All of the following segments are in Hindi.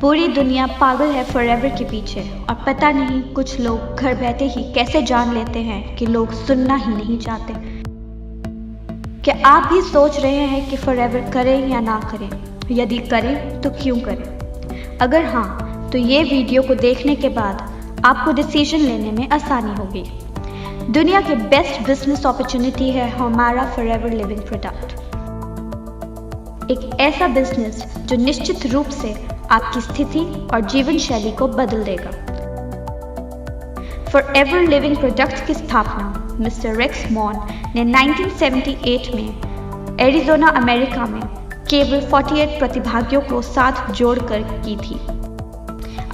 पूरी दुनिया पागल है फॉरएवर के पीछे और पता नहीं कुछ लोग घर बैठे ही कैसे जान लेते हैं कि लोग सुनना ही नहीं चाहते। क्या आप भी सोच रहे हैं कि फॉरएवर करें या ना करें? यदि करें तो क्यों करें? अगर हाँ, तो ये वीडियो को देखने के बाद आपको डिसीजन लेने में आसानी होगी। दुनिया के बेस्ट बिजनेस अपॉर्चुनिटी है हमारा फॉरएवर लिविंग प्रोडक्ट। एक ऐसा बिजनेस जो निश्चित रूप से आपकी स्थिति और जीवन शैली को बदल देगा। फॉरएवर लिविंग प्रोडक्ट्स की स्थापना मिस्टर रेक्स मॉन ने 1978 में एरिज़ोना अमेरिका में केवल 48 प्रतिभागियों को साथ जोड़कर की थी।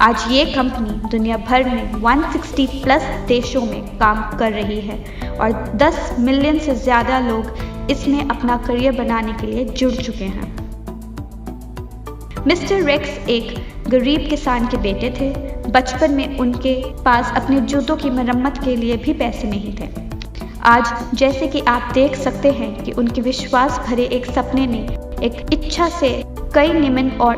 आज ये कंपनी दुनिया भर में 160 प्लस देशों में काम कर रही है और 10 मिलियन से ज़्यादा लोग इसमें अपना करियर बनाने के लिए जुड़ चुके हैं। मिस्टर रेक्स एक गरीब किसान के बेटे थे। बचपन में उनके पास अपने जूतों की मरम्मत के लिए भी पैसे नहीं थे। आज जैसे कि आप देख सकते हैं कि उनके विश्वास भरे एक सपने ने एक इच्छा से कई निम्न और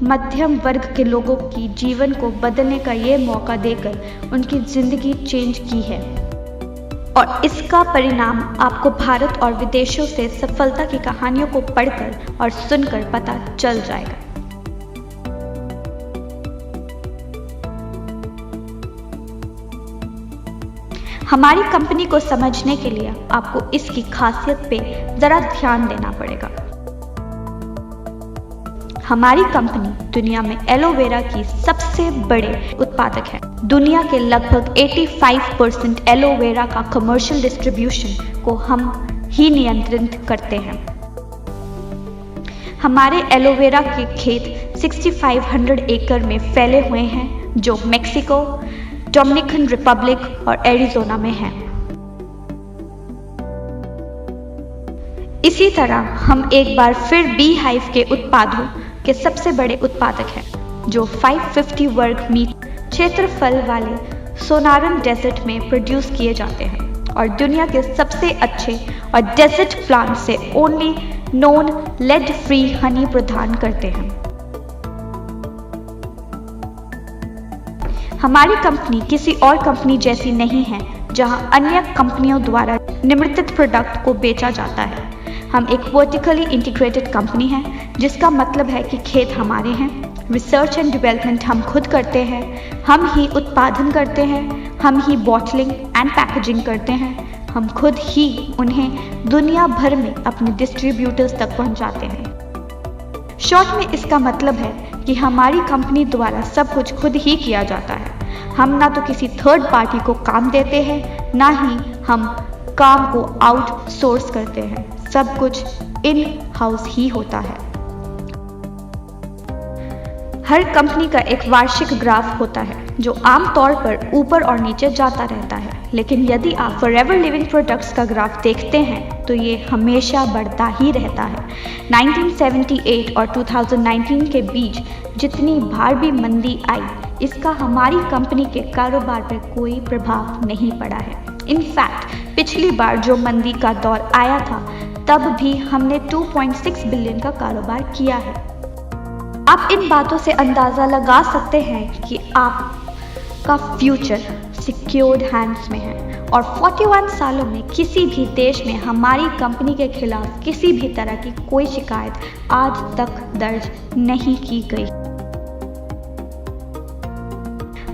मध्यम वर्ग के लोगों की जीवन को बदलने का ये मौका देकर उनकी जिंदगी चेंज की है और इसका परिणाम आपको भारत और विदेशों से सफलता की कहानियों को पढ़कर और सुनकर पता चल जाएगा। हमारी कंपनी को समझने के लिए आपको इसकी खासियत पे जरा ध्यान देना पड़ेगा। हमारी कंपनी दुनिया में एलोवेरा की सबसे बड़े उत्पादक है। दुनिया के लगभग 85% एलोवेरा का कमर्शियल डिस्ट्रीब्यूशन को हम ही नियंत्रित करते हैं। हमारे एलोवेरा के खेत 6500 एकड़ में फैले हुए हैं जो मेक्सिको, डोमिनिकन रिपब्लिक और एरिज़ोना में हैं। इसी तरह हम एक बार फिर बी हाइव के उत्पादों के सबसे बड़े उत्पादक हैं जो 550 वर्ग मीटर क्षेत्रफल वाले सोनारन डेजर्ट में प्रोड्यूस किए जाते हैं और दुनिया के सबसे अच्छे और डेजर्ट प्लांट से only non lead free honey प्रदान करते हैं। हमारी कंपनी किसी और कंपनी जैसी नहीं है जहां अन्य कंपनियों द्वारा निर्मित प्रोडक्ट को बेचा जाता है। हम एक वर्टिकली इंटीग्रेटेड कंपनी है जिसका मतलब है कि खेत हमारे हैं, रिसर्च एंड डेवलपमेंट हम खुद करते हैं, हम ही उत्पादन करते हैं, हम ही बॉटलिंग एंड पैकेजिंग करते हैं, हम खुद ही उन्हें दुनिया भर में अपने डिस्ट्रीब्यूटर्स तक पहुंचाते हैं। शॉर्ट में इसका मतलब है कि हमारी कंपनी द्वारा सब कुछ खुद ही किया जाता है। हम ना तो किसी थर्ड पार्टी को काम देते हैं, ना ही हम काम को आउटसोर्स करते हैं। सब कुछ इन हाउस ही होता है। हर कंपनी का एक वार्षिक ग्राफ होता है जो आमतौर पर ऊपर और नीचे जाता रहता है, लेकिन यदि आप फॉरएवर लिविंग प्रोडक्ट्स का ग्राफ देखते हैं तो ये हमेशा बढ़ता ही रहता है। 1978 और 2019 के बीच जितनी बार भी मंदी आई, इसका हमारी कंपनी के कारोबार पर कोई प्रभाव नहीं पड़ा है। इनफैक्ट पिछली बार जो मंदी का दौर आया था तब भी हमने 2.6 बिलियन का कारोबार किया है। आप इन बातों से अंदाज़ा लगा सकते हैं कि आपका फ्यूचर सिक्योर्ड हैंड्स में है और 41 सालों में किसी भी देश में हमारी कंपनी के खिलाफ किसी भी तरह की कोई शिकायत आज तक दर्ज नहीं की गई।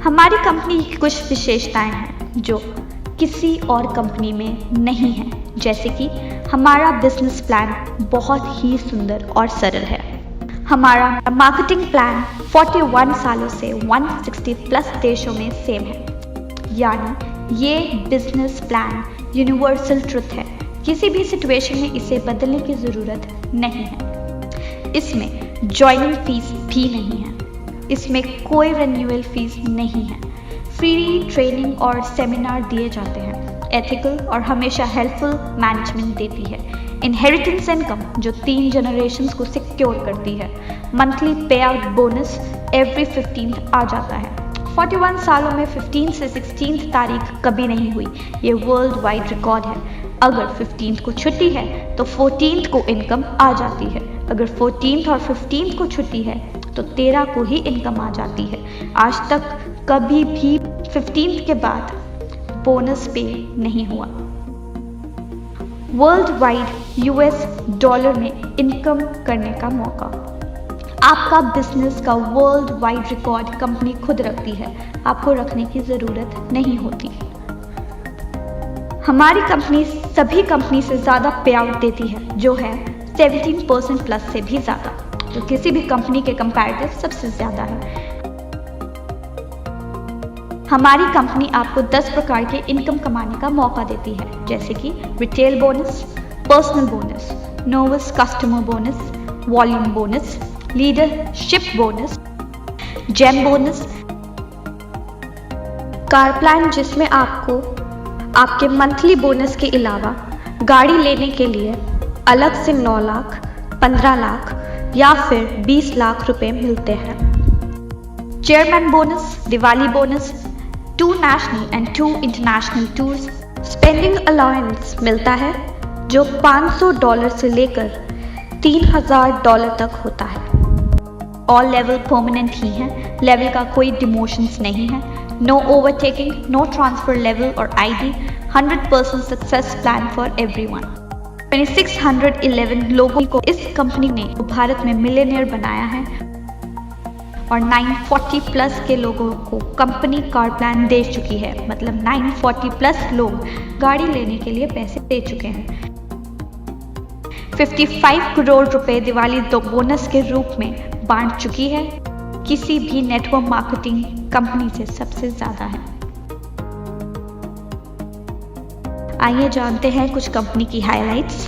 हमारी कंपनी की कुछ विशेषताएं हैं जो किसी और कंपनी में नहीं है, जैसे कि हमारा बिजनेस प्लान बहुत ही सुंदर और सरल है। हमारा मार्केटिंग प्लान 41 सालों से 160 प्लस देशों में सेम है, यानी ये बिजनेस प्लान यूनिवर्सल ट्रुथ है। किसी भी सिचुएशन में इसे बदलने की ज़रूरत नहीं है। इसमें ज्वाइनिंग फीस भी नहीं है, इसमें कोई रिन्यूअल फीस नहीं है। फ्री ट्रेनिंग और सेमिनार दिए जाते हैं। एथिकल और हमेशा हेल्पफुल मैनेजमेंट देती है। इनहेरिटेंस इनकम जो 3 जनरेशन्स को सिक्योर करती है। मंथली पे आउट बोनस एवरी 15th आ जाता है। 41 सालों में 15 से 16 तारीख कभी नहीं हुई, ये वर्ल्ड वाइड रिकॉर्ड है। अगर 15th को छुट्टी है तो 14th को इनकम आ जाती है। अगर 14th और 15th को छुट्टी है तो 13 को ही इनकम आ जाती है। आज तक कभी भी 15th के बाद बोनस पे नहीं हुआ। वर्ल्ड वाइड US डॉलर में इनकम करने का मौका। आपका बिजनेस का वर्ल्ड वाइड रिकॉर्ड कंपनी खुद रखती है, आपको रखने की ज़रूरत नहीं होती। हमारी कंपनी सभी कंपनी से ज़्यादा पे आउट देती है, जो है 17% प्लस से भी ज़्यादा, तो किसी भी कंपनी के कंपैरेटिव सबसे ज़्यादा है। हमारी कंपनी आपको 10 प्रकार के इनकम कमाने का मौका देती है, जैसे कि retail bonus, personal bonus, novice customer bonus, volume bonus, leadership bonus, gem bonus, car plan जिसमें आपको आपके मंथली बोनस के अलावा गाड़ी लेने के लिए अलग से 9 लाख, 15 लाख या फिर 20 लाख रुपए मिलते हैं। Chairman bonus, Diwali bonus, 2 national and 2 international tours, spending allowance मिलता है जो $500 से लेकर $3000 तक होता है। ऑल लेवल परमानेंट ही है, लेवल का कोई डिमोशंस नहीं है, no overtaking, no transfer level और ID, 100% success plan for everyone. 2611 लोगों को इस कंपनी ने भारत में मिलियनेयर बनाया है और 940 प्लस के लोगों को कंपनी कार प्लान दे चुकी है, मतलब 940 प्लस लोग गाड़ी लेने के लिए पैसे दे चुके हैं। 55 करोड़ रुपए दिवाली बोनस के रूप में बांट चुकी है, किसी भी नेटवर्क मार्केटिंग कंपनी से सबसे ज्यादा है। आइए जानते हैं कुछ कंपनी की हाइलाइट्स।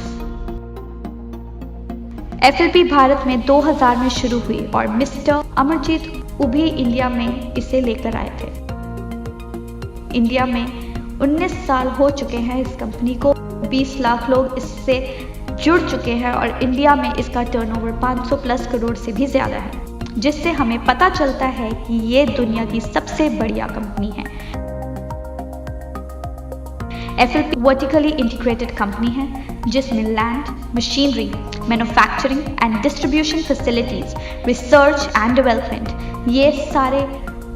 FLP भारत में 2000 में शुरू हुई और मिस्टर अमरजीत उभी इंडिया में इसे लेकर आए थे। इंडिया में 19 साल हो चुके हैं इस कंपनी को, 20 लाख लोग इससे जुड़ चुके हैं और इंडिया में इसका टर्नओवर 500 प्लस करोड़ से भी ज़्यादा है, जिससे हमें पता चलता है कि ये दुनिया की सबसे बढ़िया कंपनी है। FLP वर्टिकली इंटीग्रेटेड कंपनी है जिसमें land, machinery, manufacturing and distribution facilities, research and development ये सारे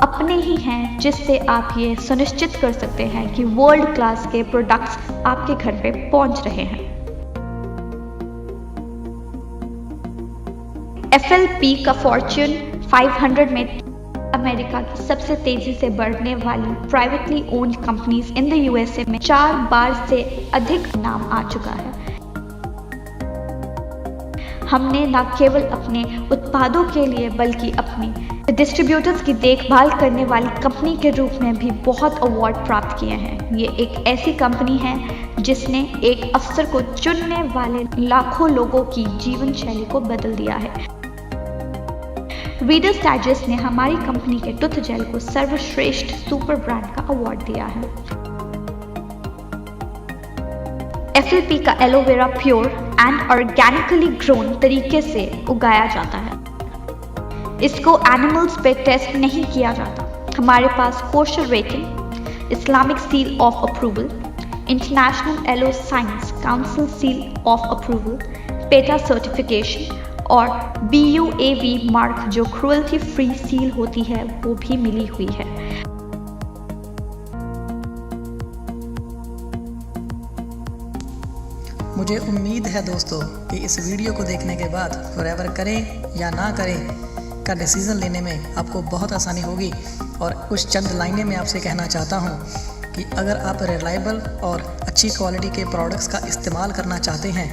अपने ही हैं, जिससे आप ये सुनिश्चित कर सकते हैं कि वर्ल्ड क्लास के प्रोडक्ट्स आपके घर पे पहुंच रहे हैं। FLP का फॉर्च्यून 500 में अमेरिका की सबसे तेजी से बढ़ने वाली privately owned companies in the USA में 4 बार से अधिक नाम आ चुका है। हमने न केवल अपने उत्पादों के लिए बल्कि अपने डिस्ट्रीब्यूटर्स की देखभाल करने वाली कंपनी के रूप में भी बहुत अवार्ड प्राप्त किए हैं। ये एक ऐसी कंपनी है जिसने एक अफसर को चुनने वाले लाखों लोगों की जीवन शैली को बदल दिया है। रीडर्स डाइजेस्ट ने हमारी कंपनी के टूथ जेल को सर्वश्रेष्ठ सुपर ब्रांड का अवार्ड दिया है। FLP का aloe vera pure and organically grown तरीके से उगाया जाता है। इसको एनिमल्स पे टेस्ट नहीं किया जाता। हमारे पास kosher rating, Islamic seal of approval, international aloe science council seal of approval, PETA certification और BUAV मार्क जो क्रुएल्टी फ्री सील होती है वो भी मिली हुई है। मुझे उम्मीद है दोस्तों कि इस वीडियो को देखने के बाद फॉरएवर करें या ना करें का डिसीज़न लेने में आपको बहुत आसानी होगी। और कुछ चंद लाइनें मैं आपसे कहना चाहता हूँ कि अगर आप रिलायबल और अच्छी क्वालिटी के प्रोडक्ट्स का इस्तेमाल करना चाहते हैं,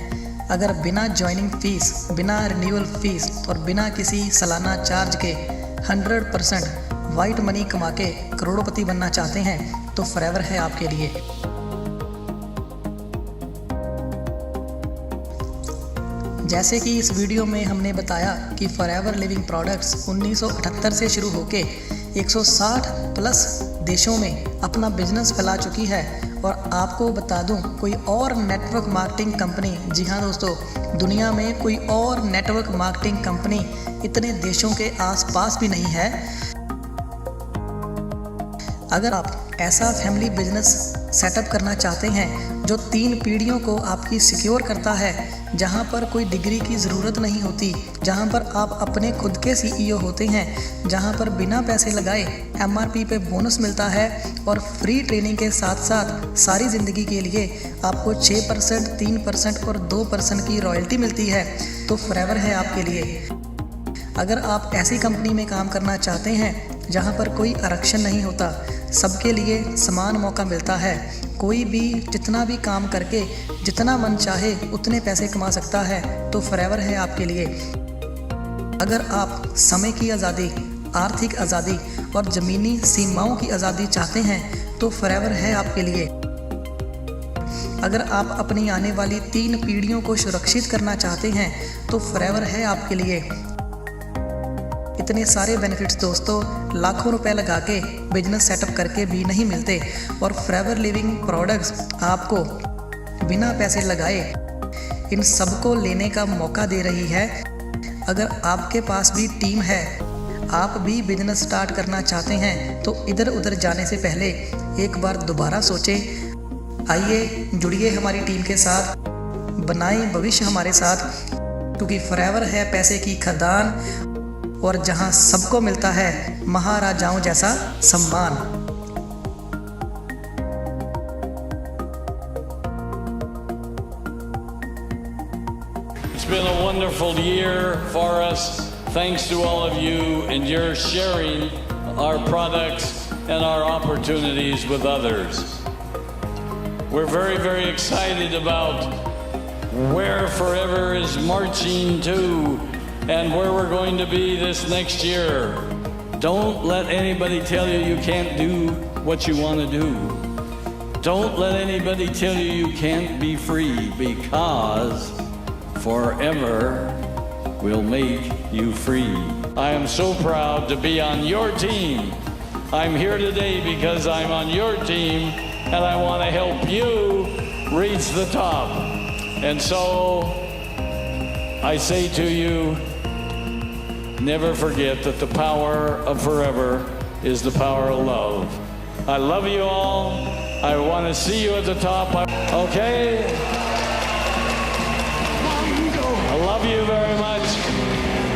अगर बिना ज्वाइनिंग फ़ीस, बिना रिन्यूअल फ़ीस और बिना किसी सालाना चार्ज के 100% वाइट मनी कमा के करोड़पति बनना चाहते हैं तो फॉरएवर है आपके लिए। जैसे कि इस वीडियो में हमने बताया कि फॉरएवर लिविंग प्रोडक्ट्स 1978 से शुरू होके 160 प्लस देशों में अपना बिजनेस फैला चुकी है। और आपको बता दूं, कोई और नेटवर्क मार्केटिंग कंपनी, जी हाँ दोस्तों, दुनिया में कोई और नेटवर्क मार्केटिंग कंपनी इतने देशों के आसपास भी नहीं है। अगर आप ऐसा फैमिली बिजनेस सेटअप करना चाहते हैं जो 3 पीढ़ियों को आपकी सिक्योर करता है, जहां पर कोई डिग्री की ज़रूरत नहीं होती, जहां पर आप अपने खुद के CEO होते हैं, जहां पर बिना पैसे लगाए MRP पे बोनस मिलता है और फ्री ट्रेनिंग के साथ साथ सारी ज़िंदगी के लिए आपको 6%, 3% और 2% की रॉयल्टी मिलती है, तो फॉरएवर है आपके लिए। अगर आप ऐसी कंपनी में काम करना चाहते हैं जहां पर कोई आरक्षण नहीं होता, सबके लिए समान मौका मिलता है, कोई भी जितना भी काम करके जितना मन चाहे उतने पैसे कमा सकता है, तो फॉरएवर है आपके लिए। अगर आप समय की आज़ादी, आर्थिक आज़ादी और ज़मीनी सीमाओं की आज़ादी चाहते हैं तो फॉरएवर है आपके लिए। अगर आप अपनी आने वाली 3 पीढ़ियों को सुरक्षित करना चाहते हैं तो फॉरएवर है आपके लिए। इतने सारे बेनिफिट्स दोस्तों लाखों रुपए लगा के बिजनेस सेटअप करके भी नहीं मिलते, और फॉरएवर लिविंग प्रोडक्ट्स आपको बिना पैसे लगाए इन सबको लेने का मौका दे रही है। अगर आपके पास भी टीम है, आप भी बिजनेस स्टार्ट करना चाहते हैं, तो इधर उधर जाने से पहले एक बार दोबारा सोचें। आइए जुड़िए हमारी टीम के साथ, बनाएं भविष्य हमारे साथ, क्योंकि फॉरएवर है पैसे की खदान और जहां सबको मिलता है महाराजाओं जैसा सम्मान। It's been a wonderful year for us. Thanks to all of you and your sharing our products and our opportunities with others. We're very, very excited about where Forever is marching to and where we're going to be this next year. Don't let anybody tell you you can't do what you want to do. Don't let anybody tell you you can't be free, because Forever will make you free. I am so proud to be on your team. I'm here today because I'm on your team and I want to help you reach the top. And so I say to you, never forget that the power of Forever is the power of love. I love you all. I want to see you at the top. Okay? I love you very much.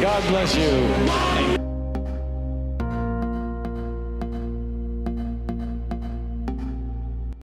God bless you.